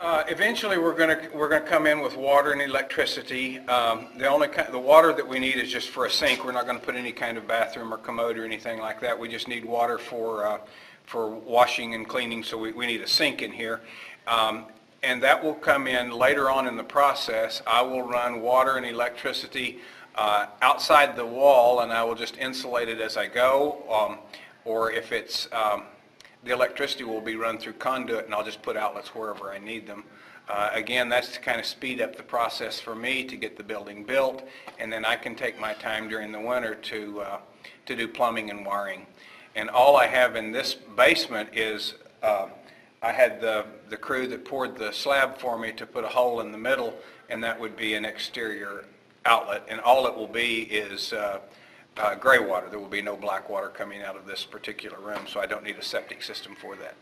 Eventually, we're gonna come in with water and electricity. The water that we need is just for a sink. We're not going to put any kind of bathroom or commode or anything like that. We just need water for washing and cleaning. So we need a sink in here, and that will come in later on in the process. I will run water and electricity outside the wall, and I will just insulate it as I go. Or if it's the electricity will be run through conduit, and I'll just put outlets wherever I need them. Again, that's to kind of speed up the process for me to get the building built, and then I can take my time during the winter to do plumbing and wiring. And all I have in this basement is I had the crew that poured the slab for me to put a hole in the middle, and that would be an exterior outlet, and all it will be is gray water. There will be no black water coming out of this particular room, so I don't need a septic system for that.